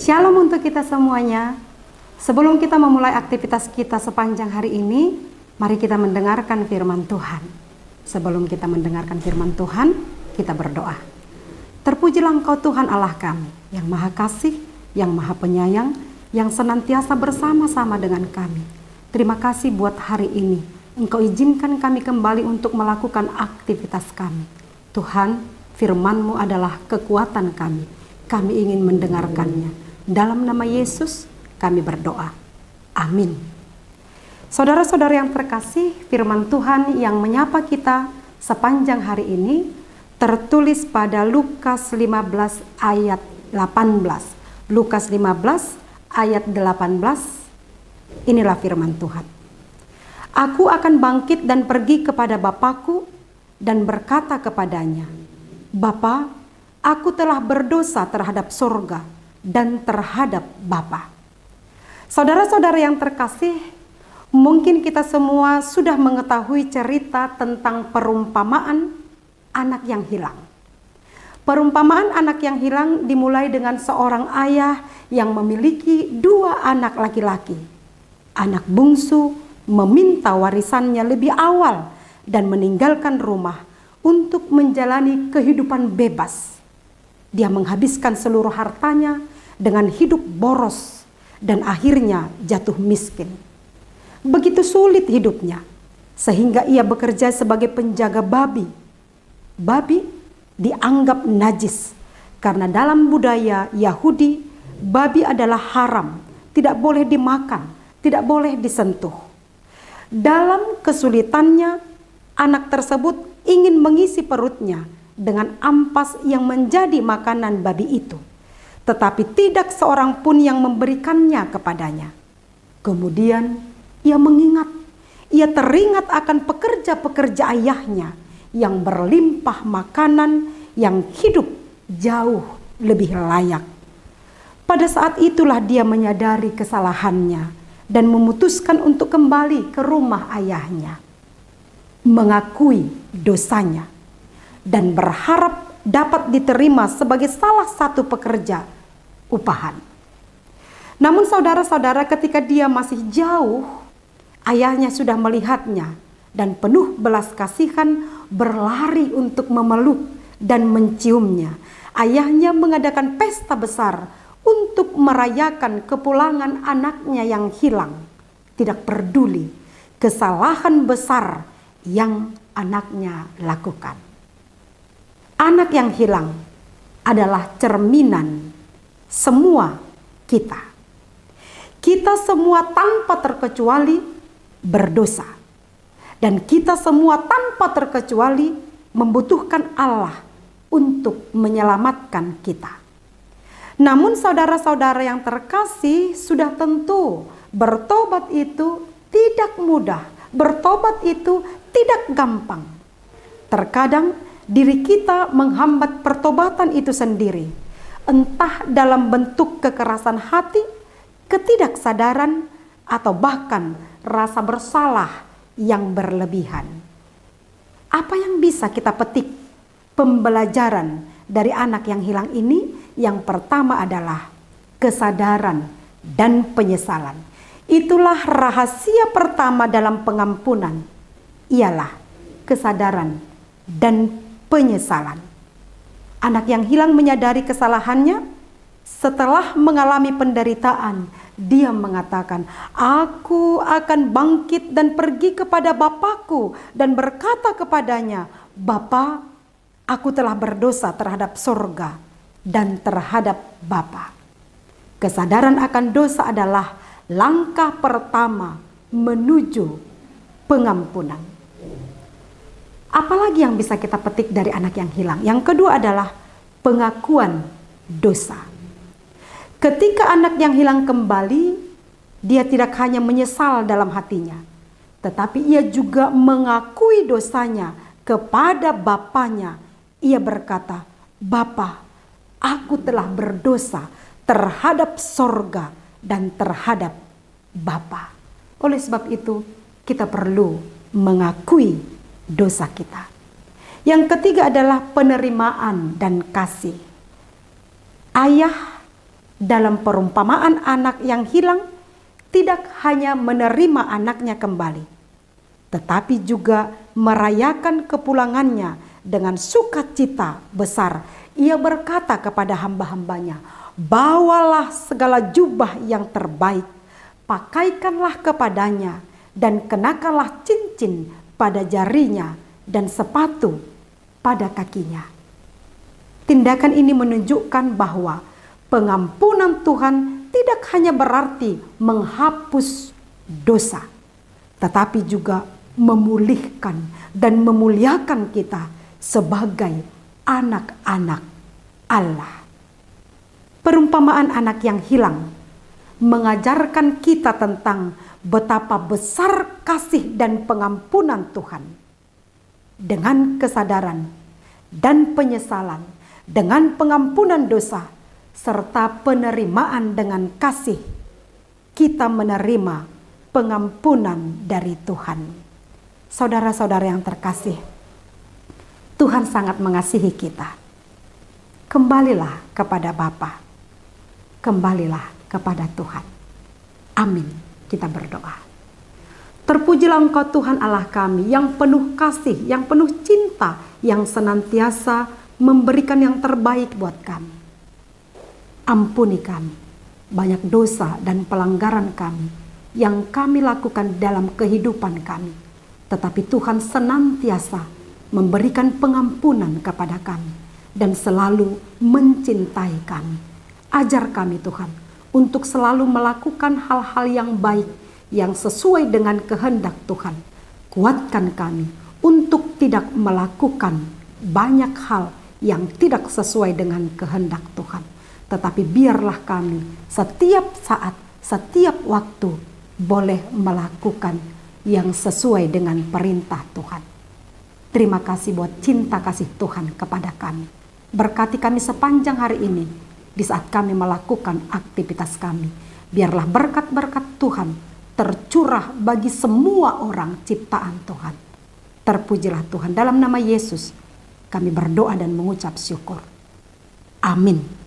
Shalom untuk kita semuanya. Sebelum kita memulai aktivitas kita sepanjang hari ini, mari kita mendengarkan firman Tuhan. Sebelum kita mendengarkan firman Tuhan, kita berdoa. Terpujilah Engkau Tuhan Allah kami, yang Maha Kasih, yang Maha Penyayang, yang senantiasa bersama-sama dengan kami. Terima kasih buat hari ini. Engkau izinkan kami kembali untuk melakukan aktivitas kami. Tuhan, firman-Mu adalah kekuatan kami. Kami ingin mendengarkannya. Dalam nama Yesus kami berdoa. Amin. Saudara-saudara yang terkasih, firman Tuhan yang menyapa kita sepanjang hari ini tertulis pada Lukas 15 ayat 18. Lukas 15 ayat 18. Inilah firman Tuhan. Aku akan bangkit dan pergi kepada Bapakku dan berkata kepadanya, Bapa, aku telah berdosa terhadap sorga dan terhadap Bapa. Saudara-saudara yang terkasih, mungkin kita semua sudah mengetahui cerita tentang perumpamaan anak yang hilang. Perumpamaan anak yang hilang dimulai dengan seorang ayah yang memiliki dua anak laki-laki. Anak bungsu meminta warisannya lebih awal dan meninggalkan rumah untuk menjalani kehidupan bebas. Dia menghabiskan seluruh hartanya dengan hidup boros dan akhirnya jatuh miskin. Begitu sulit hidupnya sehingga ia bekerja sebagai penjaga babi. Babi dianggap najis karena dalam budaya Yahudi babi adalah haram, tidak boleh dimakan, tidak boleh disentuh. Dalam kesulitannya, anak tersebut ingin mengisi perutnya dengan ampas yang menjadi makanan babi itu. Tetapi tidak seorang pun yang memberikannya kepadanya. Kemudian ia mengingat, ia teringat akan pekerja-pekerja ayahnya yang berlimpah makanan, yang hidup jauh lebih layak. Pada saat itulah dia menyadari kesalahannya dan memutuskan untuk kembali ke rumah ayahnya, mengakui dosanya, dan berharap dapat diterima sebagai salah satu pekerja upahan. Namun saudara-saudara, ketika dia masih jauh, ayahnya sudah melihatnya dan penuh belas kasihan berlari untuk memeluk dan menciumnya. Ayahnya mengadakan pesta besar untuk merayakan kepulangan anaknya yang hilang. Tidak peduli kesalahan besar yang anaknya lakukan. Anak yang hilang adalah cerminan semua kita. Kita semua tanpa terkecuali berdosa. Dan kita semua tanpa terkecuali membutuhkan Allah untuk menyelamatkan kita. Namun saudara-saudara yang terkasih, sudah tentu bertobat itu tidak mudah. Bertobat itu tidak gampang. Terkadang diri kita menghambat pertobatan itu sendiri. Entah dalam bentuk kekerasan hati, ketidaksadaran, atau bahkan rasa bersalah yang berlebihan. Apa yang bisa kita petik pembelajaran dari anak yang hilang ini? Yang pertama adalah kesadaran dan penyesalan. Itulah rahasia pertama dalam pengampunan, ialah kesadaran dan penyesalan. Anak yang hilang menyadari kesalahannya. Setelah mengalami penderitaan, dia mengatakan, aku akan bangkit dan pergi kepada Bapakku dan berkata kepadanya, Bapa, aku telah berdosa terhadap sorga dan terhadap Bapa. Kesadaran akan dosa adalah langkah pertama menuju pengampunan. Apalagi yang bisa kita petik dari anak yang hilang? Yang kedua adalah pengakuan dosa. Ketika anak yang hilang kembali, dia tidak hanya menyesal dalam hatinya, tetapi ia juga mengakui dosanya kepada bapaknya. Ia berkata, Bapa, aku telah berdosa terhadap sorga dan terhadap Bapa. Oleh sebab itu, kita perlu mengakui dosa kita. Yang ketiga adalah penerimaan dan kasih. Ayah dalam perumpamaan anak yang hilang tidak hanya menerima anaknya kembali, tetapi juga merayakan kepulangannya dengan sukacita besar. Ia berkata kepada hamba-hambanya, "Bawalah segala jubah yang terbaik, pakaikanlah kepadanya, dan kenakanlah cincin pada jarinya dan sepatu pada kakinya." Tindakan ini menunjukkan bahwa pengampunan Tuhan tidak hanya berarti menghapus dosa, tetapi juga memulihkan dan memuliakan kita sebagai anak-anak Allah. Perumpamaan anak yang hilang mengajarkan kita tentang betapa besar kasih dan pengampunan Tuhan. Dengan kesadaran dan penyesalan, dengan pengampunan dosa, serta penerimaan dengan kasih, kita menerima pengampunan dari Tuhan. Saudara-saudara yang terkasih, Tuhan sangat mengasihi kita. Kembalilah kepada Bapa, kembalilah kepada Tuhan. Amin. Kita berdoa. Terpujilah Engkau Tuhan Allah kami yang penuh kasih, yang penuh cinta, yang senantiasa memberikan yang terbaik buat kami. Ampuni kami banyak dosa dan pelanggaran kami yang kami lakukan dalam kehidupan kami. Tetapi Tuhan senantiasa memberikan pengampunan kepada kami dan selalu mencintai kami. Ajar kami Tuhan untuk selalu melakukan hal-hal yang baik yang sesuai dengan kehendak Tuhan. Kuatkan kami untuk tidak melakukan banyak hal yang tidak sesuai dengan kehendak Tuhan. Tetapi biarlah kami setiap saat, setiap waktu boleh melakukan yang sesuai dengan perintah Tuhan. Terima kasih buat cinta kasih Tuhan kepada kami. Berkati kami sepanjang hari ini di saat kami melakukan aktivitas kami. Biarlah berkat-berkat Tuhan tercurah bagi semua orang ciptaan Tuhan. Terpujilah Tuhan. Dalam nama Yesus kami berdoa dan mengucap syukur. Amin.